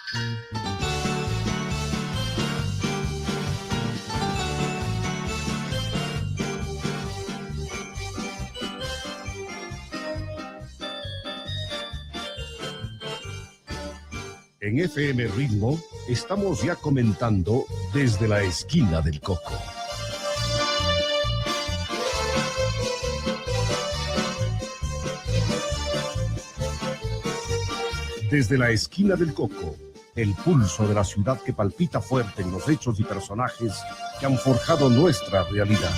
En FM Ritmo estamos ya comentando desde la esquina del Coco. Desde la esquina del Coco, el pulso de la ciudad que palpita fuerte en los hechos y personajes que han forjado nuestra realidad.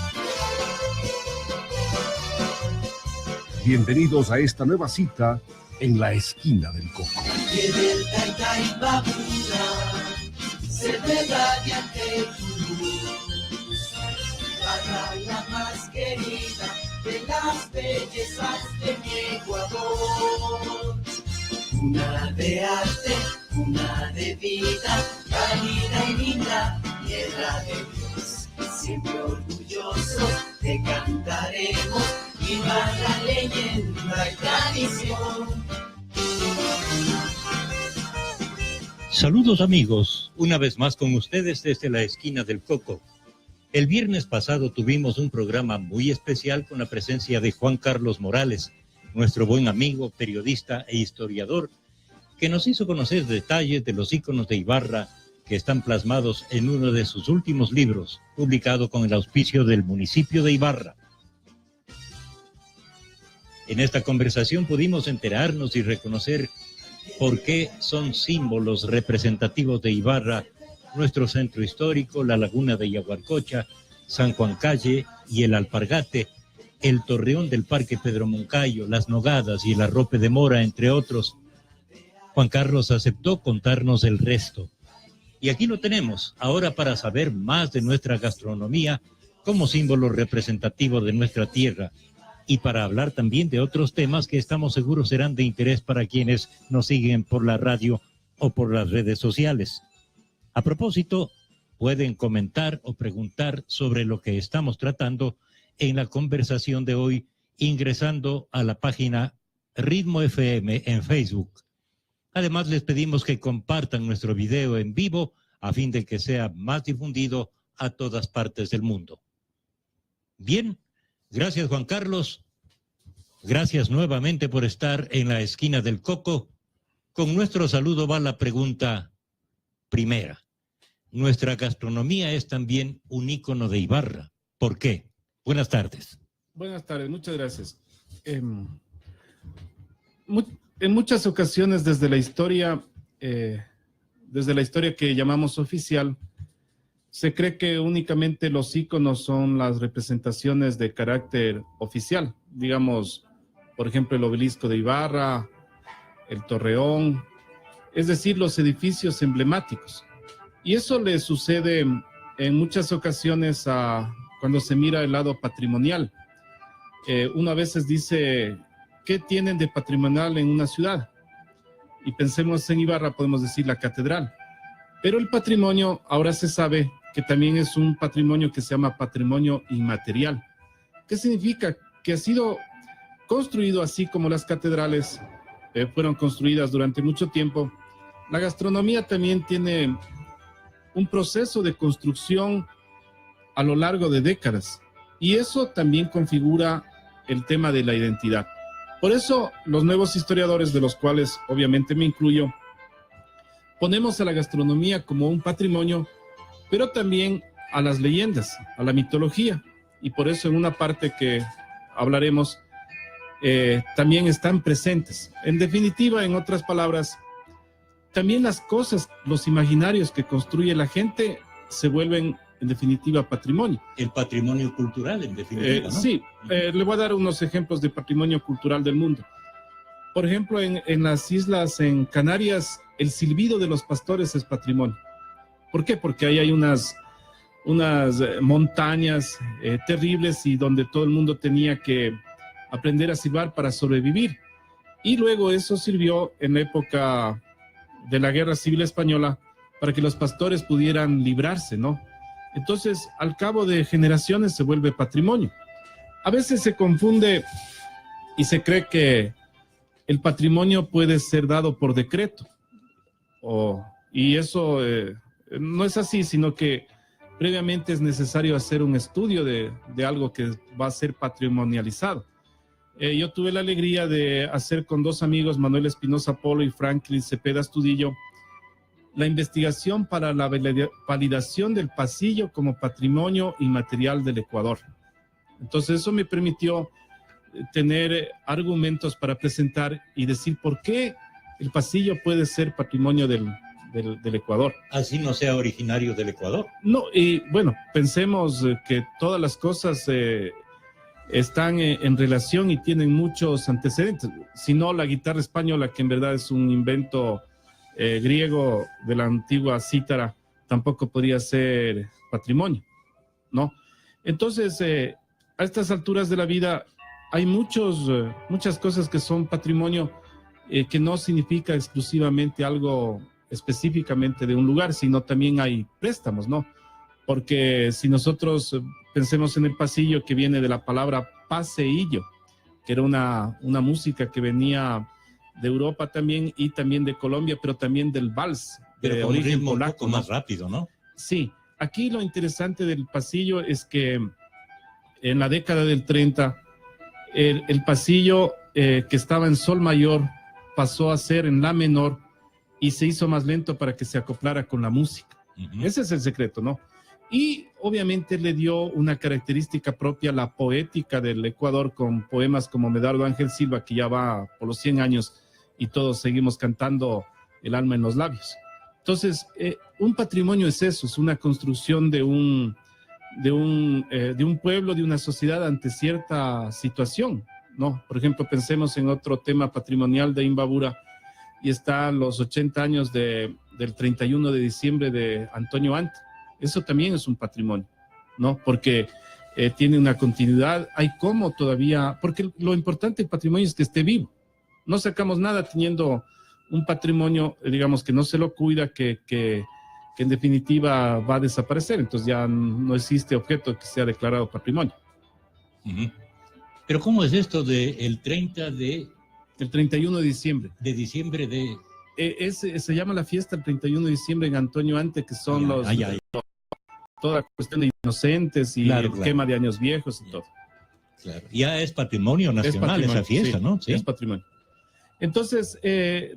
Bienvenidos a esta nueva cita en la esquina del Coco. Se ve radiante tu luz, para la más querida de las bellezas de mi Ecuador. Una de arte, una de vida, cálida y linda, tierra de Dios. Siempre orgullosos te cantaremos, viva la leyenda y tradición. Saludos amigos, una vez más con ustedes desde la esquina del Coco. El viernes pasado tuvimos un programa muy especial con la presencia de Juan Carlos Morales, nuestro buen amigo, periodista e historiador, que nos hizo conocer detalles de los íconos de Ibarra que están plasmados en uno de sus últimos libros, publicado con el auspicio del municipio de Ibarra. En esta conversación pudimos enterarnos y reconocer por qué son símbolos representativos de Ibarra nuestro centro histórico, la laguna de Yaguarcocha, San Juan Calle y el Alpargate, el torreón del Parque Pedro Moncayo, las Nogadas y el Arrope de Mora, entre otros. Juan Carlos aceptó contarnos el resto. Y aquí lo tenemos, ahora para saber más de nuestra gastronomía como símbolo representativo de nuestra tierra y para hablar también de otros temas que estamos seguros serán de interés para quienes nos siguen por la radio o por las redes sociales. A propósito, pueden comentar o preguntar sobre lo que estamos tratando en la conversación de hoy ingresando a la página Ritmo FM en Facebook. Además, les pedimos que compartan nuestro video en vivo a fin de que sea más difundido a todas partes del mundo. Bien, gracias Juan Carlos. Gracias nuevamente por estar en la esquina del Coco. Con nuestro saludo va la pregunta primera. Nuestra gastronomía es también un ícono de Ibarra. ¿Por qué? Buenas tardes. Buenas tardes, muchas gracias. En muchas ocasiones desde la historia que llamamos oficial, se cree que únicamente los íconos son las representaciones de carácter oficial. Digamos, por ejemplo, el obelisco de Ibarra, el Torreón, es decir, los edificios emblemáticos. Y eso le sucede en muchas ocasiones cuando se mira el lado patrimonial. Uno a veces dice, ¿qué tienen de patrimonial en una ciudad? Y pensemos en Ibarra, podemos decir la catedral. Pero el patrimonio, ahora se sabe que también es un patrimonio que se llama patrimonio inmaterial. ¿Qué significa? Que ha sido construido así como las catedrales fueron construidas durante mucho tiempo. La gastronomía también tiene un proceso de construcción a lo largo de décadas. Y eso también configura el tema de la identidad. Por eso, los nuevos historiadores, de los cuales obviamente me incluyo, ponemos a la gastronomía como un patrimonio, pero también a las leyendas, a la mitología. Y por eso en una parte que hablaremos, también están presentes. En definitiva, en otras palabras, también las cosas, los imaginarios que construye la gente se vuelven, en definitiva, patrimonio. El patrimonio cultural, en definitiva, ¿no? Sí, le voy a dar unos ejemplos de patrimonio cultural del mundo. Por ejemplo, en las islas, en Canarias, el silbido de los pastores es patrimonio. ¿Por qué? Porque ahí hay unas montañas terribles y donde todo el mundo tenía que aprender a silbar para sobrevivir. Y luego eso sirvió en la época de la Guerra Civil Española para que los pastores pudieran librarse, ¿no? Entonces, al cabo de generaciones se vuelve patrimonio. A veces se confunde y se cree que el patrimonio puede ser dado por decreto o Y eso no es así, sino que previamente es necesario hacer un estudio de algo que va a ser patrimonializado. Yo tuve la alegría de hacer con dos amigos, Manuel Espinosa Polo y Franklin Cepeda Estudillo, la investigación para la validación del pasillo como patrimonio inmaterial del Ecuador. Entonces eso me permitió tener argumentos para presentar y decir por qué el pasillo puede ser patrimonio del Ecuador. Así no sea originario del Ecuador. No, y bueno, pensemos que todas las cosas están en relación y tienen muchos antecedentes. Si no, la guitarra española, que en verdad es un invento griego de la antigua cítara, tampoco podría ser patrimonio, ¿no? Entonces, a estas alturas de la vida hay muchas cosas que son patrimonio, que no significa exclusivamente algo específicamente de un lugar, sino también hay préstamos, ¿no? Porque si nosotros pensemos en el pasillo, que viene de la palabra paseillo, que era una música que venía de Europa también y también de Colombia, pero también del vals, de origen polaco, un poco más rápido, ¿no? Sí, aquí lo interesante del pasillo es que en la década del 30, el pasillo que estaba en sol mayor pasó a ser en la menor y se hizo más lento para que se acoplara con la música. Ese es el secreto, ¿no? Y obviamente le dio una característica propia, la poética del Ecuador, con poemas como Medardo Ángel Silva, que ya va por los 100 años y todos seguimos cantando El alma en los labios. Entonces, un patrimonio es eso, es una construcción de un pueblo, de una sociedad ante cierta situación, ¿no? Por ejemplo, pensemos en otro tema patrimonial de Imbabura, y están los 80 años del 31 de diciembre de Antonio Ante. Eso también es un patrimonio, ¿no? Porque tiene una continuidad, hay como todavía, porque lo importante del patrimonio es que esté vivo. No sacamos nada teniendo un patrimonio, digamos, que no se lo cuida, que en definitiva va a desaparecer. Entonces ya no existe objeto que sea declarado patrimonio. Pero ¿cómo es esto del 30 de... El 31 de diciembre. De diciembre de... Se llama la fiesta el 31 de diciembre en Antonio Ante, que son toda cuestión de inocentes y el quema de años viejos y todo. Claro. Ya es patrimonio nacional esa fiesta, sí, ¿no? Sí. Es patrimonio. Entonces,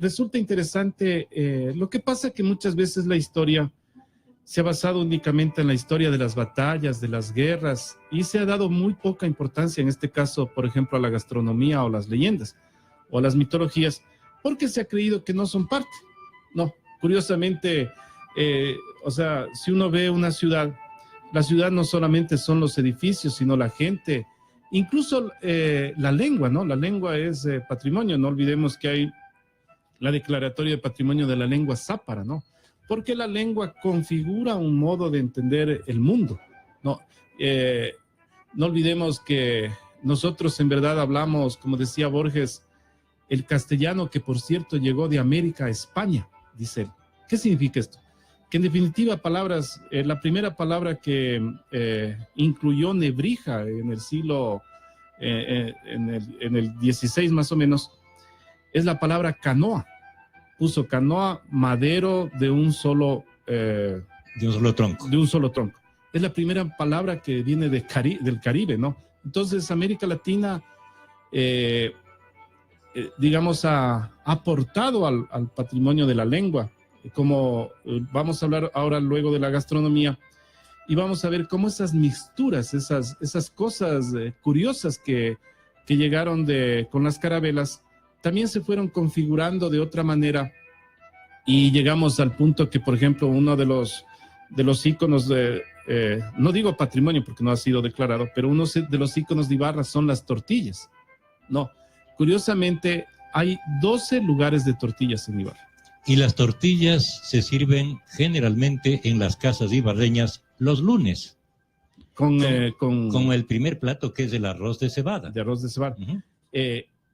resulta interesante, lo que pasa que muchas veces la historia se ha basado únicamente en la historia de las batallas, de las guerras, y se ha dado muy poca importancia, en este caso, por ejemplo, a la gastronomía o las leyendas, o a las mitologías, porque se ha creído que no son parte. No, curiosamente, o sea, si uno ve una ciudad, la ciudad no solamente son los edificios, sino la gente, incluso la lengua, ¿no? La lengua es patrimonio. No olvidemos que hay la declaratoria de patrimonio de la lengua zápara, ¿no? Porque la lengua configura un modo de entender el mundo, ¿no? No olvidemos que nosotros en verdad hablamos, como decía Borges, el castellano, que por cierto llegó de América a España, dice él. ¿Qué significa esto? Que en definitiva palabras, la primera palabra que incluyó Nebrija en el siglo, en el 16 más o menos, es la palabra canoa. Puso canoa, madero de un solo tronco. De un solo tronco. Es la primera palabra que viene del Caribe, ¿no? Entonces América Latina, digamos, ha aportado al patrimonio de la lengua. Como vamos a hablar ahora luego de la gastronomía, y vamos a ver cómo esas mixturas, esas cosas curiosas que llegaron con las carabelas, también se fueron configurando de otra manera, y llegamos al punto que, por ejemplo, uno de los íconos no digo patrimonio porque no ha sido declarado, pero uno de los íconos de Ibarra son las tortillas. No, curiosamente hay 12 lugares de tortillas en Ibarra. Y las tortillas se sirven generalmente en las casas ibarreñas los lunes. Con el primer plato, que es el arroz de cebada. De arroz de cebada.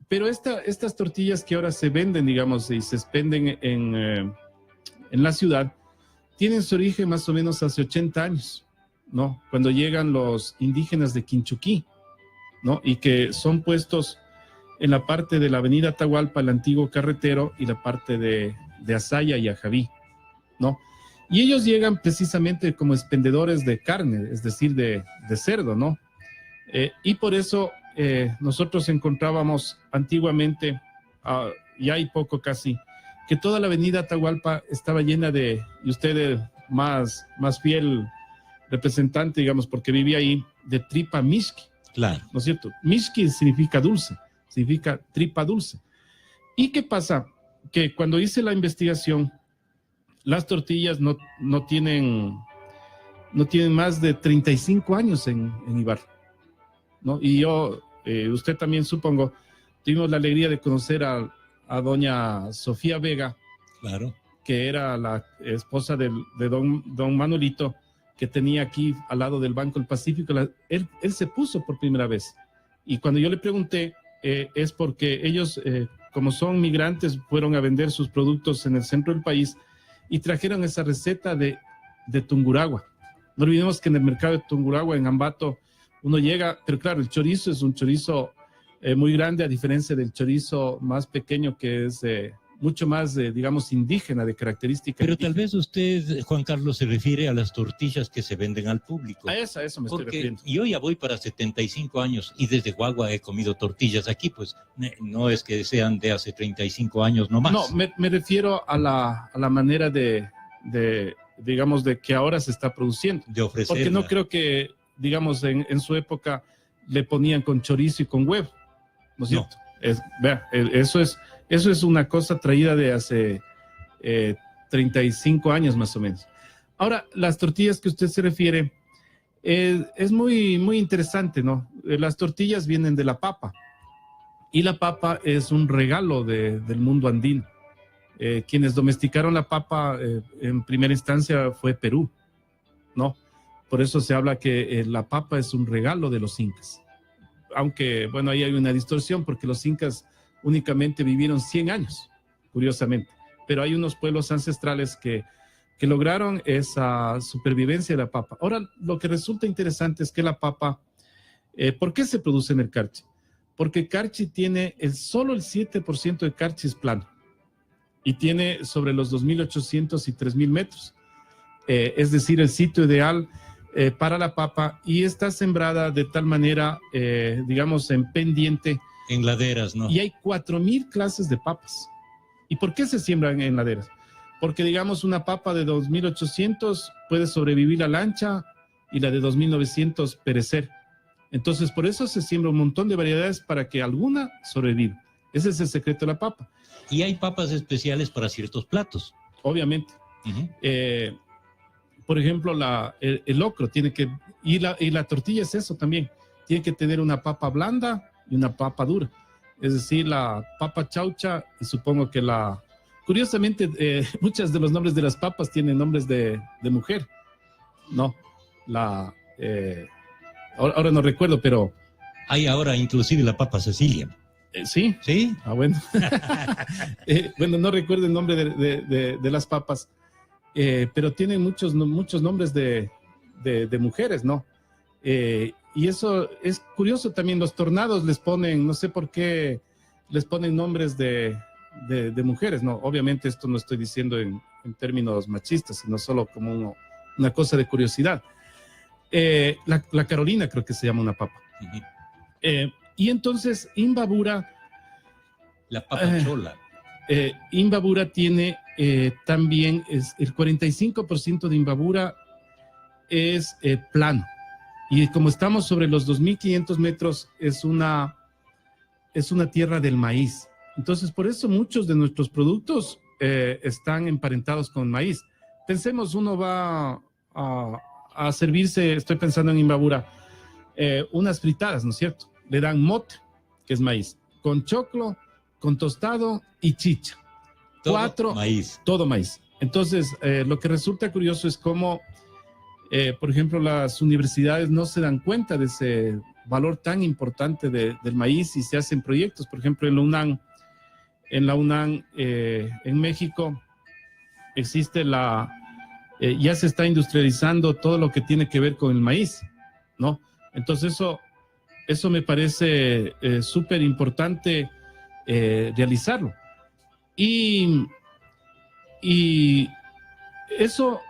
Pero estas tortillas que ahora se venden, digamos, y se expenden en la ciudad, tienen su origen más o menos hace 80 años, ¿no? Cuando llegan los indígenas de Quinchuquí, ¿no? Y que son puestos en la parte de la avenida Atahualpa, el antiguo carretero, y la parte de Azaya y Ajaví, ¿no? Y ellos llegan precisamente como expendedores de carne, es decir, de cerdo, ¿no? Y por eso nosotros encontrábamos antiguamente, y hay poco casi, que toda la avenida Atahualpa estaba llena de, y usted más fiel representante, digamos, porque vivía ahí, de tripa mixqui. Claro. ¿No es cierto? Mixqui significa dulce, significa tripa dulce. ¿Y qué pasa? Que cuando hice la investigación, las tortillas no tienen más de 35 años en Ibarra, ¿no? Y yo, usted también supongo, tuvimos la alegría de conocer a doña Sofía Vega, Claro. que era la esposa de don Manuelito, que tenía aquí al lado del Banco del Pacífico. Él se puso por primera vez. Y cuando yo le pregunté, es porque ellos, como son migrantes, fueron a vender sus productos en el centro del país y trajeron esa receta de Tungurahua. No olvidemos que en el mercado de Tungurahua, en Ambato, uno llega, pero claro, el chorizo es un chorizo muy grande, a diferencia del chorizo más pequeño, que es mucho más, digamos, indígena, de característica Pero indígena. tal vez usted, Juan Carlos, se refiere a las tortillas que se venden al público. A eso me estoy Porque refiriendo. yo ya voy para 75 años y desde guagua he comido tortillas aquí, pues no es que sean de hace 35 años nomás. No, me refiero a la manera digamos, de que ahora se está produciendo. De ofrecer. Porque no creo que, digamos, en su época le ponían con chorizo y con huevo, ¿no es cierto? Vea, eso es una cosa traída de hace 35 años más o menos. Ahora, las tortillas que usted se refiere, es muy interesante, ¿no? Las tortillas vienen de la papa, y la papa es un regalo del mundo andino. Quienes domesticaron la papa en primera instancia fue Perú, ¿no? Por eso se habla que la papa es un regalo de los incas. Aunque, bueno, ahí hay una distorsión, porque los incas únicamente vivieron 100 años, curiosamente. Pero hay unos pueblos ancestrales que lograron esa supervivencia de la papa. Ahora, lo que resulta interesante es que la papa, ¿por qué se produce en el Carchi? Porque Carchi tiene solo el 7% de Carchi es plano, y tiene sobre los 2.800 y 3.000 metros. Es decir, el sitio ideal para la papa, y está sembrada de tal manera, digamos, en pendiente. En laderas, ¿no? Y hay 4.000 clases de papas. ¿Y por qué se siembran en laderas? Porque, digamos, una papa de 2.800 puede sobrevivir a la ancha y la de 2.900 perecer. Entonces, por eso se siembra un montón de variedades para que alguna sobreviva. Ese es el secreto de la papa. Y hay papas especiales para ciertos platos. Obviamente. Uh-huh. Por ejemplo, el locro tiene que, y la tortilla es eso también, tiene que tener una papa blanda y una papa dura. Es decir, la papa chaucha, y supongo que curiosamente, muchos de los nombres de las papas tienen nombres de mujer, ¿no? Ahora no recuerdo, pero... Hay ahora inclusive la papa Cecilia. Sí. ¿Sí? Ah, bueno. Bueno, no recuerdo el nombre de las papas, pero tienen muchos nombres de mujeres, ¿no? Y eso es curioso también. Los tornados les ponen, no sé por qué, les ponen nombres de mujeres, ¿no? Obviamente esto no estoy diciendo en términos machistas, sino solo como una cosa de curiosidad. La Carolina creo que se llama una papa. Uh-huh. Y entonces Imbabura... La papa chola. Imbabura tiene también, el 45% de Imbabura es plano. Y como estamos sobre los 2.500 metros, es una tierra del maíz. Entonces, por eso muchos de nuestros productos están emparentados con maíz. Pensemos, uno va a servirse, estoy pensando en Imbabura, unas fritadas, ¿no es cierto? Le dan mote, que es maíz, con choclo, con tostado y chicha. Todo maíz. Todo maíz. Entonces, lo que resulta curioso es cómo, por ejemplo, las universidades no se dan cuenta de ese valor tan importante del maíz, y se hacen proyectos. Por ejemplo, en la UNAM, en México, existe ya se está industrializando todo lo que tiene que ver con el maíz, ¿no? Entonces, eso me parece súper importante realizarlo. Y eso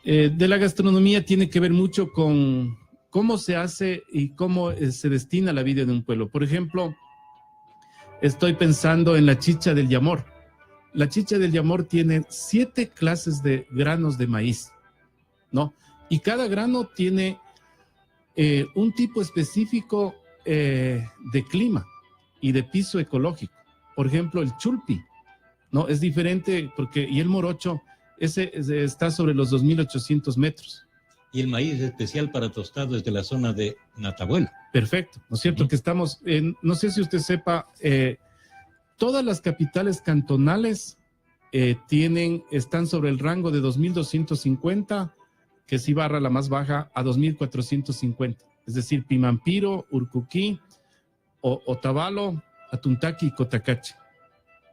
de la gastronomía tiene que ver mucho con cómo se hace y cómo se destina la vida de un pueblo. Por ejemplo, estoy pensando en la chicha del Yamor. La chicha del Yamor tiene 7 clases de granos de maíz, ¿no? Y cada grano tiene un tipo específico de clima y de piso ecológico. Por ejemplo, el chulpi, ¿no? Es diferente y el morocho, ese está sobre los 2.800 metros. Y el maíz especial para tostado es de la zona de Natabuelo. Perfecto, ¿no es cierto? Que estamos, no sé si usted sepa, todas las capitales cantonales están sobre el rango de 2.250, que es Ibarra la más baja, a 2.450. Es decir, Pimampiro, Urcuquí, Otavalo, Atuntaqui y Cotacache.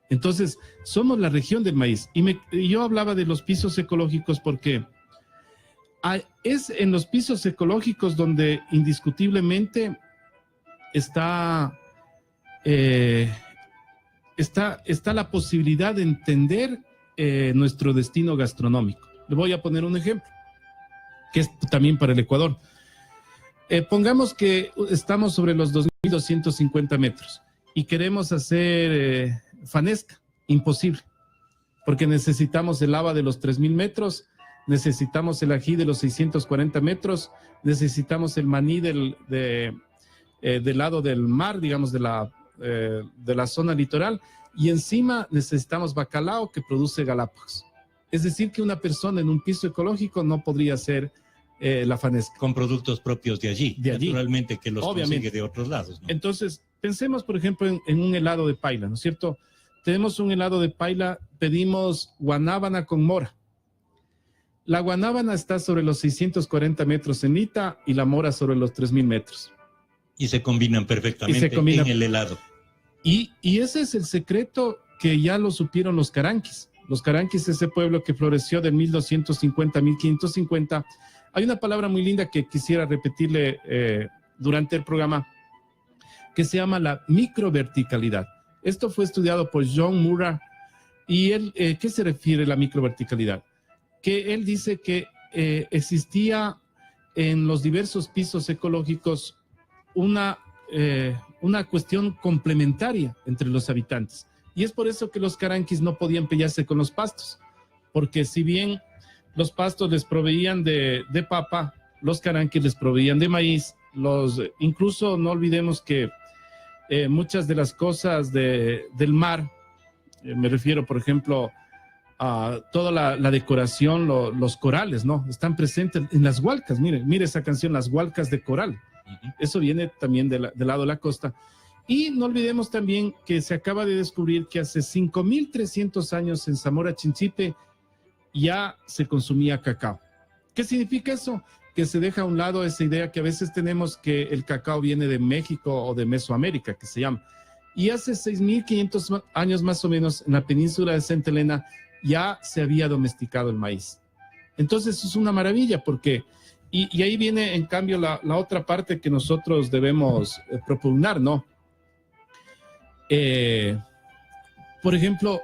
Entonces, somos la región del maíz. Y yo hablaba de los pisos ecológicos porque es en los pisos ecológicos donde indiscutiblemente está la posibilidad de entender nuestro destino gastronómico. Le voy a poner un ejemplo, que es también para el Ecuador. Pongamos que estamos sobre los 2.250 metros y queremos hacer fanesca. Imposible, porque necesitamos el haba de los 3.000 metros, necesitamos el ají de los 640 metros, necesitamos el maní del lado del mar, digamos, de la zona litoral, y encima necesitamos bacalao que produce Galápagos. Es decir, que una persona en un piso ecológico no podría hacer la fanesca. Con productos propios de allí, naturalmente, que los consigue de otros lados, ¿no? Entonces, pensemos, por ejemplo, en un helado de paila, ¿no es cierto? Tenemos un helado de paila, pedimos guanábana con mora. La guanábana está sobre los 640 metros en Ita y la mora sobre los 3.000 metros. Y se combinan perfectamente en el helado. Y ese es el secreto que ya lo supieron los caranquis. Los caranquis, ese pueblo que floreció de 1250 a 1550. Hay una palabra muy linda que quisiera repetirle durante el programa, que se llama la microverticalidad. Esto fue estudiado por John Murray. Y él, ¿qué se refiere a la microverticalidad? Que él dice que existía en los diversos pisos ecológicos una cuestión complementaria entre los habitantes. Y es por eso que los caranquis no podían pelearse con los pastos, porque si bien los pastos les proveían de papa, los caranquis les proveían de maíz, incluso no olvidemos que muchas de las cosas del mar, me refiero, por ejemplo, a toda la decoración, los corales, ¿no? Están presentes en las hualcas. Mire esa canción, Las Hualcas de Coral. Eso viene también del lado de la costa. Y no olvidemos también que se acaba de descubrir que hace 5.300 años en Zamora Chinchipe ya se consumía cacao. ¿Qué significa eso? Que se deja a un lado esa idea que a veces tenemos que el cacao viene de México o de Mesoamérica, que se llama. Y hace 6.500 años más o menos en la península de Santa Elena ya se había domesticado el maíz. Entonces es una maravilla porque, y ahí viene en cambio la otra parte que nosotros debemos propugnar, ¿no? Por ejemplo,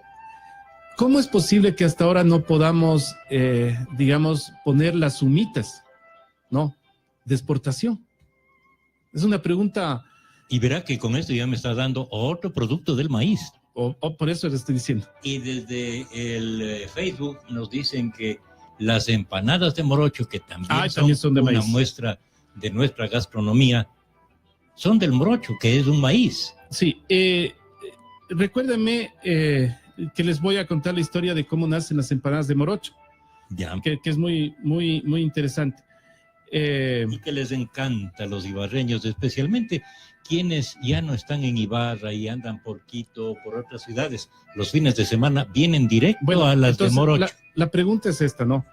¿cómo es posible que hasta ahora no podamos, digamos, poner las humitas, ¿no?, de exportación? Es una pregunta. Y verá que con esto ya me está dando otro producto del maíz. Por eso le estoy diciendo. Y desde el Facebook nos dicen que las empanadas de morocho, que también son de una maíz, muestra de nuestra gastronomía, son del morocho, que es un maíz. Sí, recuérdenme que les voy a contar la historia de cómo nacen las empanadas de morocho, que es muy, muy, muy interesante. Y que les encanta a los ibarreños, especialmente quienes ya no están en Ibarra y andan por Quito o por otras ciudades. Los fines de semana vienen directo a las de morocho. La pregunta es esta, ¿no?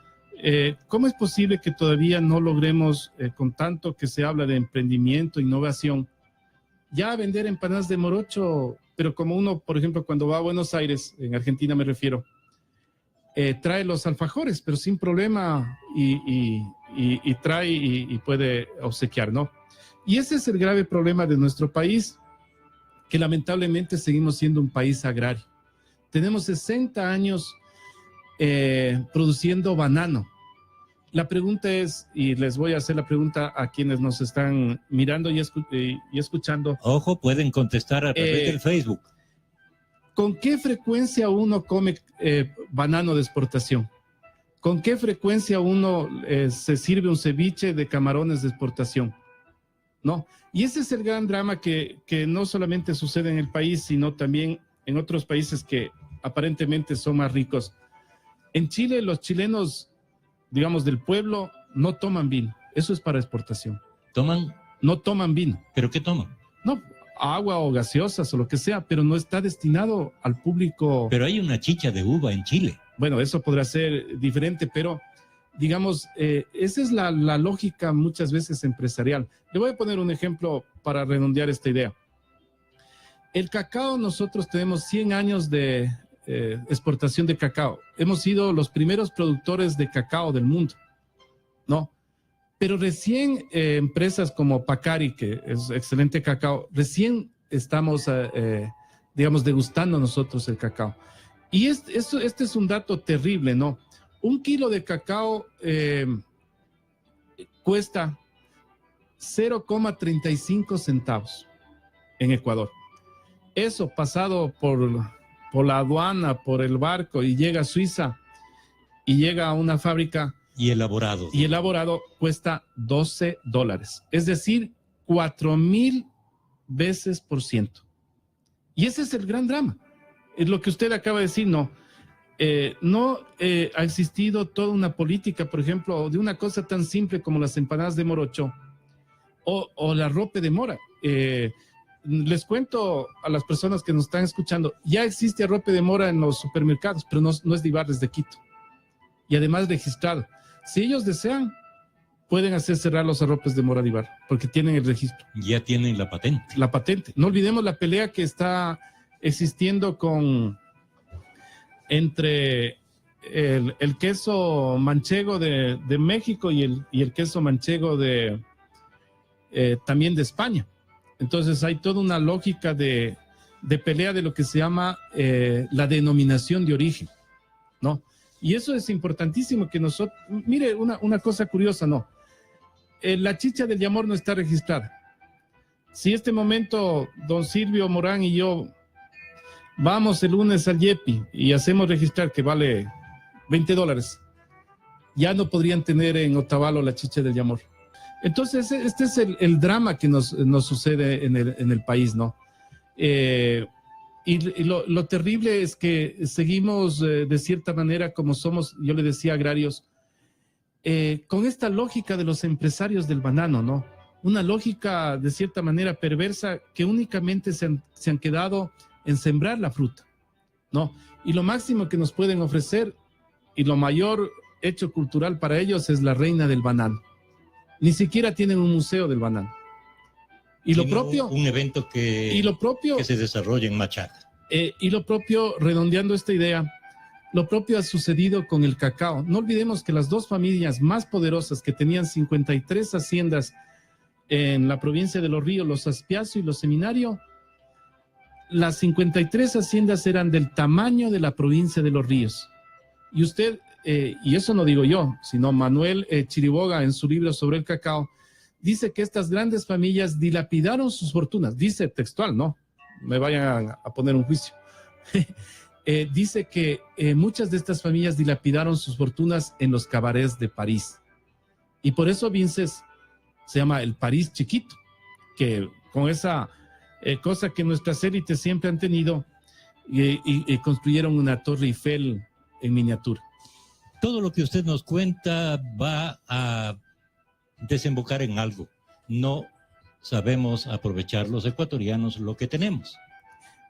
¿Cómo es posible que todavía no logremos, con tanto que se habla de emprendimiento, innovación, ya vender empanadas de morocho? Pero como uno, por ejemplo, cuando va a Buenos Aires, en Argentina me refiero, trae los alfajores, pero sin problema, y trae y puede obsequiar, ¿no? Y ese es el grave problema de nuestro país, que lamentablemente seguimos siendo un país agrario. Tenemos 60 años produciendo banano. La pregunta es, y les voy a hacer la pregunta a quienes nos están mirando y escuchando. Ojo, pueden contestar a través del Facebook. ¿Con qué frecuencia uno come banano de exportación? ¿Con qué frecuencia uno se sirve un ceviche de camarones de exportación? ¿No? Y ese es el gran drama que no solamente sucede en el país, sino también en otros países que aparentemente son más ricos. En Chile, los chilenos, digamos, del pueblo, no toman vino. Eso es para exportación. ¿Toman? No toman vino. ¿Pero qué toman? No, agua o gaseosas o lo que sea, pero no está destinado al público. Pero hay una chicha de uva en Chile. Bueno, eso podrá ser diferente, pero digamos, esa es la lógica muchas veces empresarial. Le voy a poner un ejemplo para redondear esta idea. El cacao, nosotros tenemos 100 años de exportación de cacao. Hemos sido los primeros productores de cacao del mundo, ¿no? Pero recién empresas como Pacari, que es excelente cacao, recién estamos, digamos, degustando nosotros el cacao. Y este es un dato terrible, ¿no? 1 kilo de cacao cuesta 0,35 centavos en Ecuador. Eso pasado por la aduana, por el barco, y llega a Suiza y llega a una fábrica. Y elaborado. Y elaborado cuesta $12. Es decir, 4,000 veces por ciento. Y ese es el gran drama. Es lo que usted acaba de decir, no. No ha existido toda una política, por ejemplo, de una cosa tan simple como las empanadas de morocho o la rope de mora. Les cuento a las personas que nos están escuchando, ya existe arrope de mora en los supermercados, pero no es de Ibarra, es de Quito. Y además registrado. Si ellos desean, pueden hacer cerrar los arropes de mora de Ibarra, porque tienen el registro. Ya tienen la patente. La patente. No olvidemos la pelea que está existiendo entre el queso manchego de México y el queso manchego también de España. Entonces hay toda una lógica de pelea de lo que se llama la denominación de origen, ¿no? Y eso es importantísimo que nosotros... Mire, una cosa curiosa, ¿no? La chicha del Yamor no está registrada. Si este momento don Silvio Morán y yo vamos el lunes al YEPI y hacemos registrar que vale $20, ya no podrían tener en Otavalo la chicha del Yamor. Entonces, este es el drama que nos sucede en el país, ¿no? Y lo terrible es que seguimos de cierta manera como somos, yo le decía, agrarios, con esta lógica de los empresarios del banano, ¿no? Una lógica de cierta manera perversa que únicamente se han quedado en sembrar la fruta, ¿no? Y lo máximo que nos pueden ofrecer y lo mayor hecho cultural para ellos es la reina del banano. Ni siquiera tienen un museo del banano. Y lo propio... Un evento que se desarrolla en Machaca. Y lo propio, redondeando esta idea, lo propio ha sucedido con el cacao. No olvidemos que las dos familias más poderosas que tenían 53 haciendas en la provincia de Los Ríos, los Aspiazo y los Seminario, las 53 haciendas eran del tamaño de la provincia de Los Ríos. Y usted... y eso no digo yo, sino Manuel Chiriboga en su libro sobre el cacao, dice que estas grandes familias dilapidaron sus fortunas. Dice textual, no me vayan a poner un juicio. Dice que muchas de estas familias dilapidaron sus fortunas en los cabarets de París. Y por eso Vinces se llama el París chiquito, que con esa cosa que nuestras élites siempre han tenido, y construyeron una Torre Eiffel en miniatura. Todo lo que usted nos cuenta va a desembocar en algo. No sabemos aprovechar los ecuatorianos lo que tenemos.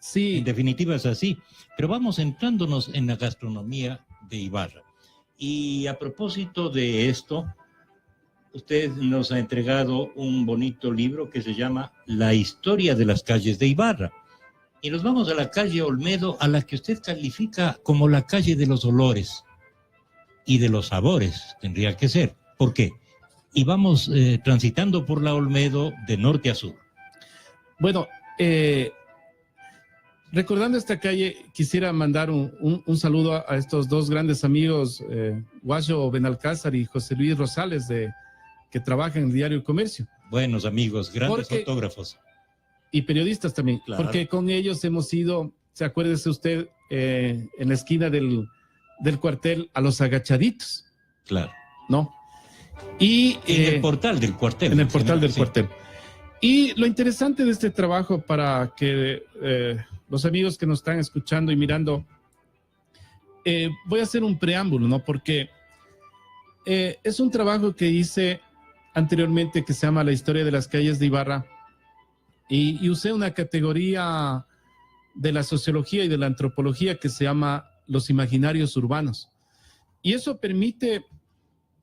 Sí. En definitiva es así. Pero vamos centrándonos en la gastronomía de Ibarra. Y a propósito de esto, usted nos ha entregado un bonito libro que se llama La historia de las calles de Ibarra. Y nos vamos a la calle Olmedo, a la que usted califica como la calle de los olores y de los sabores, tendría que ser. ¿Por qué? Y vamos transitando por la Olmedo de norte a sur. Bueno, recordando esta calle, quisiera mandar un saludo a estos dos grandes amigos, Guayo Benalcázar y José Luis Rosales, que trabajan en el diario El Comercio. Buenos amigos, grandes fotógrafos. Y periodistas también, claro. Porque con ellos hemos ido, se acuérdese usted, en la esquina del cuartel a los agachaditos. Claro. ¿No? Y en el portal del cuartel. En el portal del cuartel. Y lo interesante de este trabajo, para que los amigos que nos están escuchando y mirando, voy a hacer un preámbulo, ¿no? Porque es un trabajo que hice anteriormente que se llama La historia de las calles de Ibarra, y usé una categoría de la sociología y de la antropología que se llama los imaginarios urbanos. Y eso permite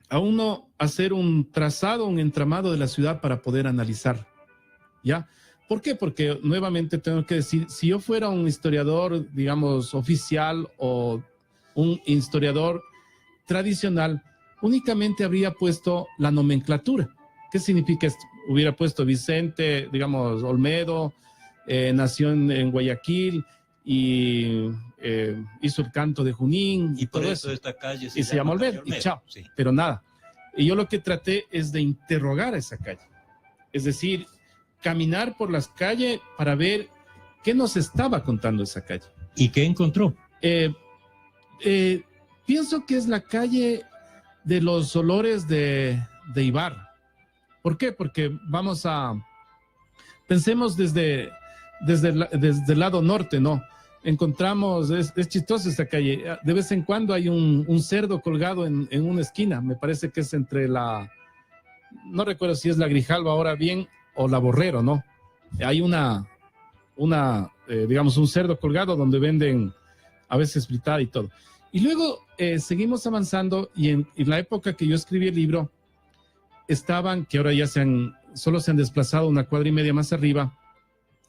a uno hacer un trazado, un entramado de la ciudad para poder analizar, ¿ya? ¿Por qué? Porque nuevamente tengo que decir, si yo fuera un historiador, digamos, oficial o un historiador tradicional, únicamente habría puesto la nomenclatura. ¿Qué significa esto? Hubiera puesto Vicente, digamos, Olmedo, nació en Guayaquil y hizo el canto de Junín. Y por eso esta calle se llama Olmedo. Y chao. Sí. Pero nada. Y yo lo que traté es de interrogar a esa calle. Es decir, caminar por las calles para ver qué nos estaba contando esa calle. ¿Y qué encontró? Pienso que es la calle de los olores de Ibarra. ¿Por qué? Porque pensemos desde el lado norte, ¿no? Encontramos, es chistoso esta calle, de vez en cuando hay un cerdo colgado en una esquina, me parece que es entre no recuerdo si es la Grijalva ahora bien, o la Borrero, ¿no? Hay digamos, un cerdo colgado donde venden a veces fritada y todo. Y luego seguimos avanzando, y en la época que yo escribí el libro, que ahora ya solo se han desplazado una cuadra y media más arriba,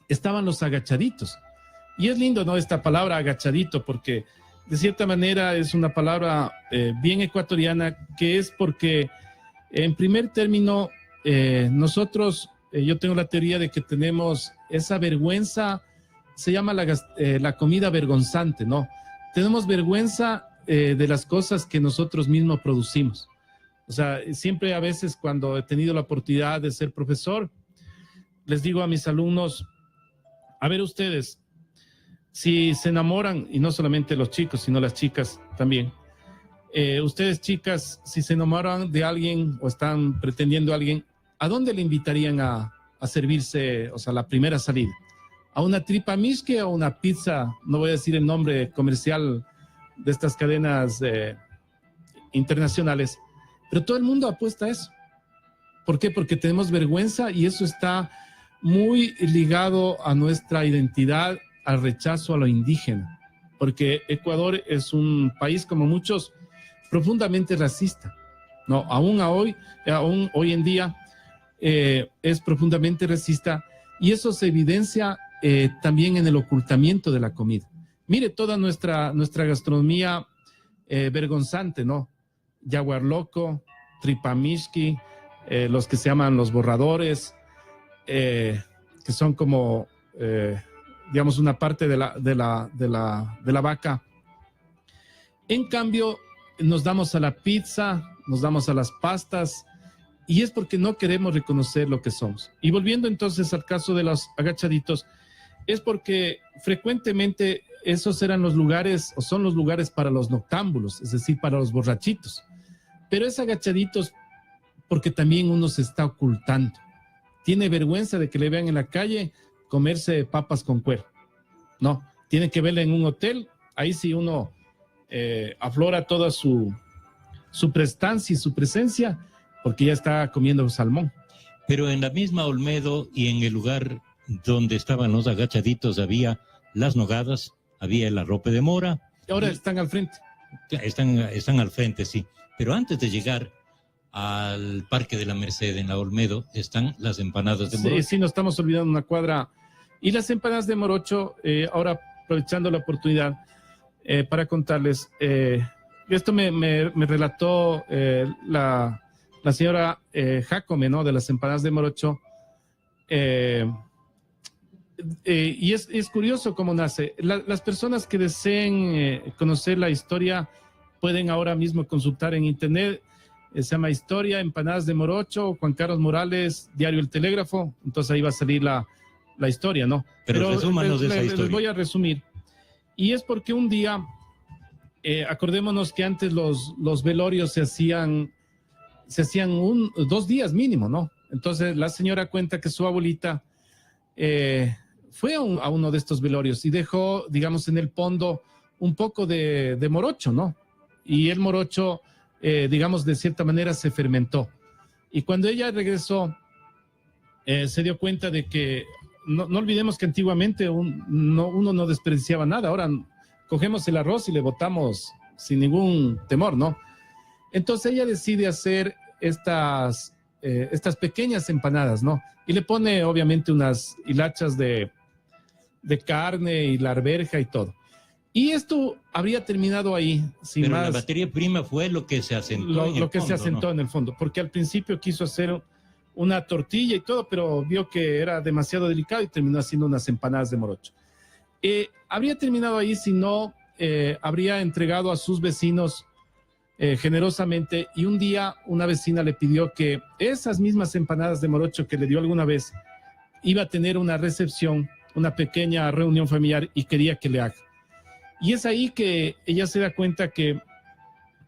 estaban los agachaditos. Y es lindo, ¿no? Esta palabra agachadito, porque de cierta manera es una palabra bien ecuatoriana, que es porque, en primer término, nosotros, yo tengo la teoría de que tenemos esa vergüenza, se llama la comida vergonzante, ¿no? Tenemos vergüenza de las cosas que nosotros mismos producimos. O sea, siempre a veces cuando he tenido la oportunidad de ser profesor, les digo a mis alumnos, a ver ustedes, si se enamoran, y no solamente los chicos, sino las chicas también, ustedes chicas, si se enamoran de alguien o están pretendiendo a alguien, ¿a dónde le invitarían a servirse, o sea, la primera salida? ¿A una tripa mixque o una pizza? No voy a decir el nombre comercial de estas cadenas internacionales, pero todo el mundo apuesta a eso. ¿Por qué? Porque tenemos vergüenza, y eso está muy ligado a nuestra identidad, al rechazo a lo indígena, porque Ecuador es un país, como muchos, profundamente racista, ¿no? Aún hoy en día es profundamente racista, y eso se evidencia también en el ocultamiento de la comida. Mire toda nuestra gastronomía vergonzante, ¿no? Jaguar loco, tripamishki, los que se llaman los borradores, que son como, digamos, una parte de la vaca. En cambio, nos damos a la pizza, nos damos a las pastas, y es porque no queremos reconocer lo que somos. Y volviendo entonces al caso de los agachaditos, es porque frecuentemente esos eran los lugares, o son los lugares para los noctámbulos, es decir, para los borrachitos. Pero es agachaditos porque también uno se está ocultando. Tiene vergüenza de que le vean en la calle comerse papas con cuero. No, tiene que verle en un hotel, ahí sí uno aflora toda su prestancia y su presencia, porque ya está comiendo salmón. Pero en la misma Olmedo y en el lugar donde estaban los agachaditos había las nogadas, había el arrope de mora. Ahora están al frente. Están al frente, sí. Pero antes de llegar al Parque de la Merced en la Olmedo están las empanadas de morocho. Sí, nos estamos olvidando una cuadra. Y las empanadas de morocho, ahora aprovechando la oportunidad para contarles, esto me relató la señora Jacome, ¿no? De las empanadas de morocho. Y es curioso cómo nace. Las personas que deseen conocer la historia pueden ahora mismo consultar en internet. Se llama Historia, Empanadas de Morocho, Juan Carlos Morales, Diario El Telégrafo. Entonces ahí va a salir la historia, ¿no? Pero resúmanos de esa historia. Les voy a resumir. Y es porque un día, acordémonos que antes los velorios se hacían 2 días mínimo, ¿no? Entonces la señora cuenta que su abuelita fue a uno de estos velorios y dejó, digamos, en el fondo un poco de morocho, ¿no? Y el morocho, digamos, de cierta manera se fermentó. Y cuando ella regresó, se dio cuenta de que, no olvidemos que antiguamente uno no desperdiciaba nada. Ahora cogemos el arroz y le botamos sin ningún temor, ¿no? Entonces ella decide hacer estas pequeñas empanadas, ¿no? Y le pone obviamente unas hilachas de carne y la arveja y todo. Y esto habría terminado ahí, sin Pero más. la materia prima fue lo que se asentó En el fondo, porque al principio quiso hacer una tortilla y todo, pero vio que era demasiado delicado y terminó haciendo unas empanadas de morocho. Habría terminado ahí si no habría entregado a sus vecinos generosamente, y un día una vecina le pidió que esas mismas empanadas de morocho que le dio alguna vez iba a tener una recepción, una pequeña reunión familiar y quería que le haga. Y es ahí que ella se da cuenta que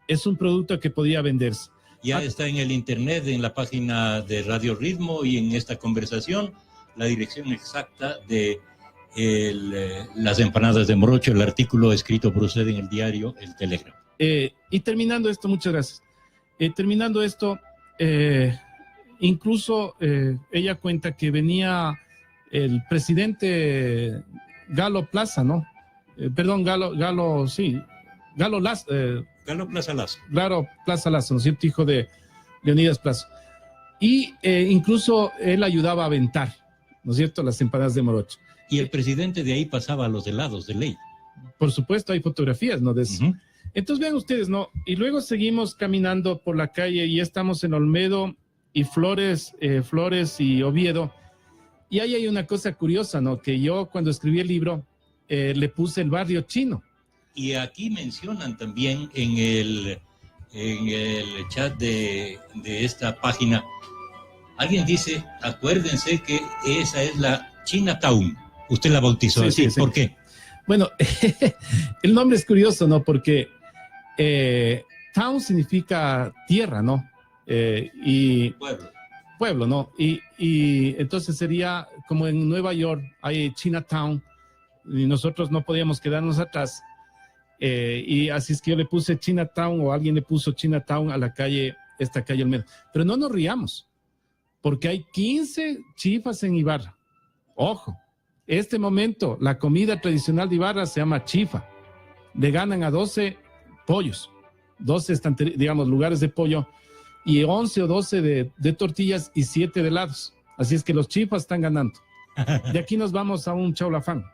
es un producto que podía venderse. Ya está en el internet, en la página de Radio Ritmo y en esta conversación, la dirección exacta de las empanadas de morocho, el artículo escrito por usted en el diario El Telégrafo. Y terminando esto, muchas gracias. Terminando esto, incluso ella cuenta que venía el presidente Galo Plaza, ¿no? Perdón, Galo Plaza Lazo. Claro, Plaza Lazo, ¿no es cierto? Hijo de Leonidas Plaza. Y incluso él ayudaba a aventar, ¿no es cierto?, las empanadas de morocho. Y el presidente de ahí pasaba a los helados de ley. Por supuesto, hay fotografías, ¿no? De eso. Uh-huh. Entonces, vean ustedes, ¿no? Y luego seguimos caminando por la calle y estamos en Olmedo y Flores y Oviedo. Y ahí hay una cosa curiosa, ¿no? Que yo cuando escribí el libro le puse el barrio chino. Y aquí mencionan también en el chat de esta página, alguien dice, acuérdense que esa es la Chinatown. Usted la bautizó así. ¿Por qué? Bueno, el nombre es curioso, ¿no? Porque town significa tierra, ¿no? Y pueblo, ¿no? Y entonces sería como en Nueva York hay Chinatown y nosotros no podíamos quedarnos atrás. Y así es que yo le puse Chinatown, o alguien le puso Chinatown a la calle, esta calle Olmedo. Pero no nos riamos, porque hay 15 chifas en Ibarra. Ojo, este momento, la comida tradicional de Ibarra se llama chifa. Le ganan a 12 pollos, 12 digamos, lugares de pollo, y 11 o 12 de tortillas y 7 de helados. Así es que los chifas están ganando. De aquí nos vamos a un chaulafán.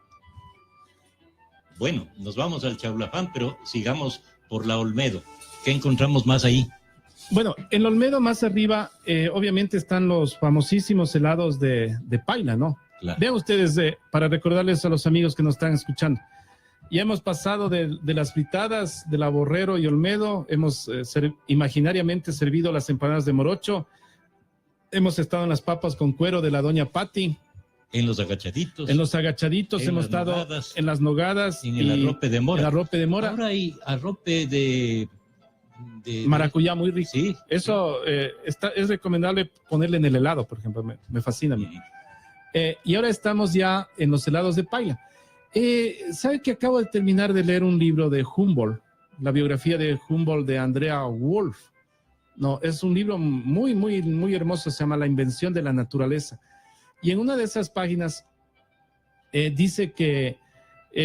Bueno, nos vamos al chaulafán, pero sigamos por la Olmedo. ¿Qué encontramos más ahí? Bueno, en la Olmedo más arriba, obviamente están los famosísimos helados de paila, ¿no? Claro. Vean ustedes, para recordarles a los amigos que nos están escuchando, ya hemos pasado de las fritadas de la Borrero y Olmedo, hemos imaginariamente servido las empanadas de morocho, hemos estado en las papas con cuero de la doña Patti. En los agachaditos. En los agachaditos hemos estado nogadas, en las nogadas. En el arrope de mora. El arrope de mora. Ahora hay arrope de maracuyá muy rico. Sí. Eso sí. Es recomendable ponerle en el helado, por ejemplo. Me fascina a mí. Y ahora estamos ya en los helados de paila. ¿Sabe que acabo de terminar de leer un libro de Humboldt? La biografía de Humboldt de Andrea Wolf. No, es un libro muy, muy, muy hermoso. Se llama La invención de la naturaleza. Y en una de esas páginas dice que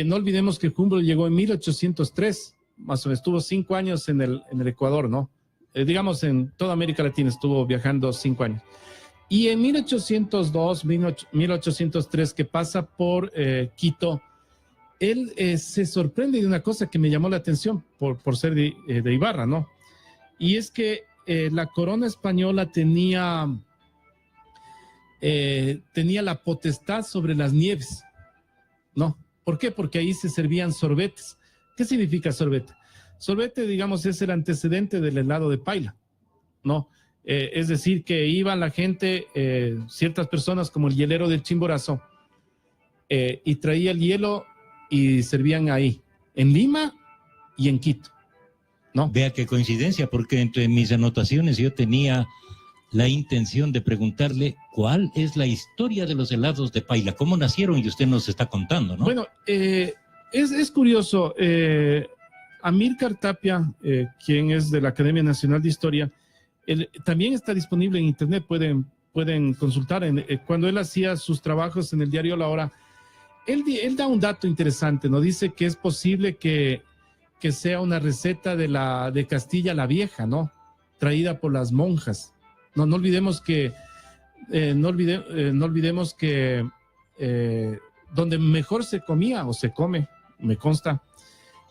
no olvidemos que Humboldt llegó en 1803, más o menos estuvo 5 años en el Ecuador, ¿no? Digamos en toda América Latina estuvo viajando 5 años. Y en 1802, 1803, que pasa por Quito, él se sorprende de una cosa que me llamó la atención por ser de Ibarra, ¿no? Y es que la corona española tenía la potestad sobre las nieves. No. ¿Por qué? Porque ahí se servían sorbetes. ¿Qué significa sorbete? Sorbete, digamos, es el antecedente del helado de paila, ¿no? Es decir, que iba la gente, ciertas personas como el hielero del Chimborazo, y traía el hielo y servían ahí, en Lima y en Quito, ¿no? Vea qué coincidencia, porque entre mis anotaciones yo tenía la intención de preguntarle cuál es la historia de los helados de paila, cómo nacieron, y usted nos está contando, ¿no? Bueno, es curioso. Amílcar Tapia, quien es de la Academia Nacional de Historia, también está disponible en internet, pueden consultar. Cuando él hacía sus trabajos en el diario La Hora, él da un dato interesante, ¿no? Dice que es posible que sea una receta de Castilla la Vieja, ¿no? Traída por las monjas. No olvidemos que donde mejor se comía o se come, me consta,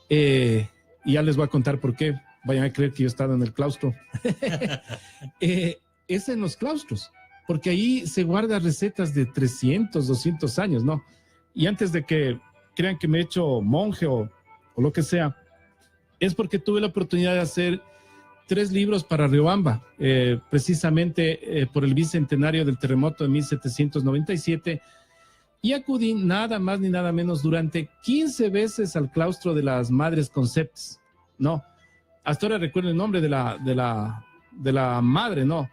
y ya les voy a contar por qué. Vayan a creer que yo he estado en el claustro. Es en los claustros, porque ahí se guardan recetas de 300, 200 años, ¿no? Y antes de que crean que me he hecho monje o lo que sea, es porque tuve la oportunidad de hacer 3 libros para Riobamba, precisamente por el bicentenario del terremoto de 1797, y acudí nada más ni nada menos durante 15 veces al claustro de las Madres Conceptes, ¿no? Hasta ahora recuerdo el nombre de la madre, ¿no?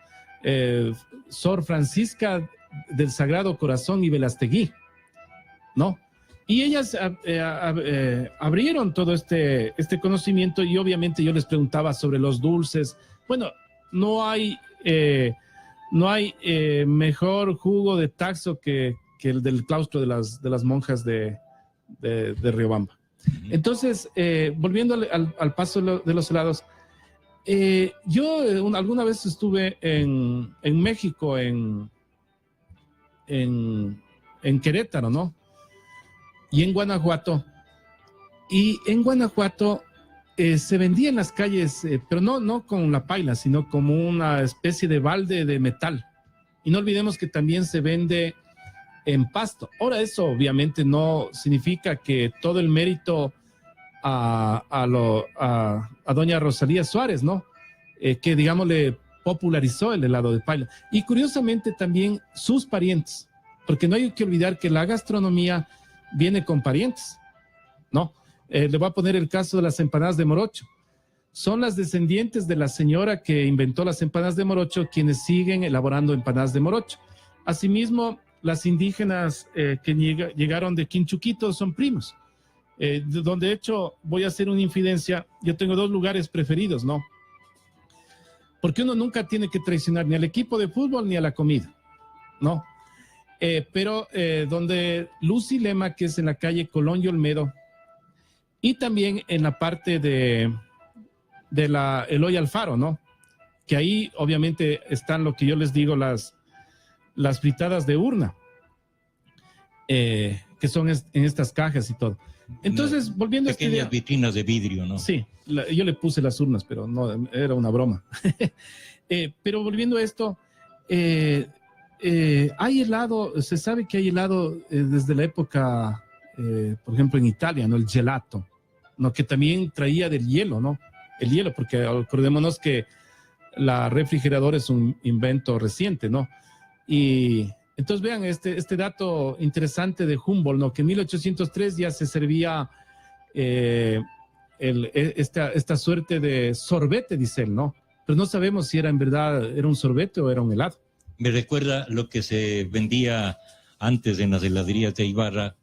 Sor Francisca del Sagrado Corazón y Velastegui, ¿no? Y ellas abrieron todo este conocimiento, y obviamente yo les preguntaba sobre los dulces. Bueno, no hay mejor jugo de taxo que el del claustro de las monjas de Riobamba. Entonces, volviendo al paso de los helados, yo alguna vez estuve en México, en Querétaro, ¿no? Y en Guanajuato. Y en Guanajuato se vendía en las calles, pero no con la paila, sino como una especie de balde de metal. Y no olvidemos que también se vende en Pasto. Ahora, eso obviamente no significa que todo el mérito a doña Rosalía Suárez, ¿no? Que, digamos, le popularizó el helado de paila. Y curiosamente también sus parientes, porque no hay que olvidar que la gastronomía viene con parientes, ¿no? Le voy a poner el caso de las empanadas de morocho. Son las descendientes de la señora que inventó las empanadas de morocho quienes siguen elaborando empanadas de morocho. Asimismo, las indígenas que llegaron de Quinchuquito son primos. Donde, de hecho, voy a hacer una infidencia. Yo tengo 2 lugares preferidos, ¿no? Porque uno nunca tiene que traicionar ni al equipo de fútbol ni a la comida, ¿no? Pero donde Lucy Lema, que es en la calle Colón y Olmedo, y también en la parte de la Eloy Alfaro, ¿no? Que ahí obviamente están lo que yo les digo, las fritadas de urna, que son en estas cajas y todo. Entonces, volviendo a pequeñas vitrinas de vidrio, ¿no? Sí, yo le puse las urnas, pero no, era una broma. Pero volviendo a esto, hay helado, se sabe que hay helado desde la época, por ejemplo, en Italia, ¿no? El gelato, ¿no? Que también traía del hielo, ¿no? El hielo, porque acordémonos que la refrigeradora es un invento reciente, ¿no? Y entonces vean este dato interesante de Humboldt, ¿no? Que en 1803 ya se servía esta suerte de sorbete, dice él, ¿no? Pero no sabemos si era en verdad, era un sorbete o era un helado. Me recuerda lo que se vendía antes en las heladerías de Ibarra,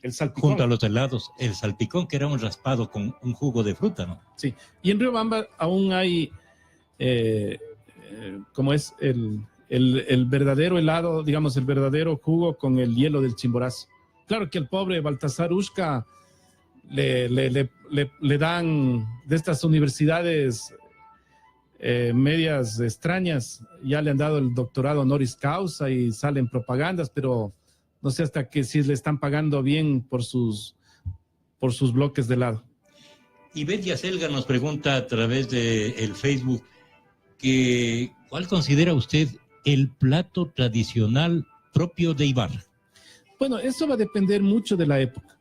el salpicón, junto a los helados, el salpicón, que era un raspado con un jugo de fruta, ¿no? Sí, y en Riobamba aún hay, como es el verdadero helado, digamos, el verdadero jugo con el hielo del Chimborazo. Claro que al pobre Baltasar Ushka le dan de estas universidades medias extrañas, ya le han dado el doctorado honoris causa y salen propagandas, pero no sé hasta que si le están pagando bien por sus bloques de helado. Y Betty Selga nos pregunta a través del Facebook que ¿cuál considera usted el plato tradicional propio de Ibarra? Bueno, eso va a depender mucho de la época,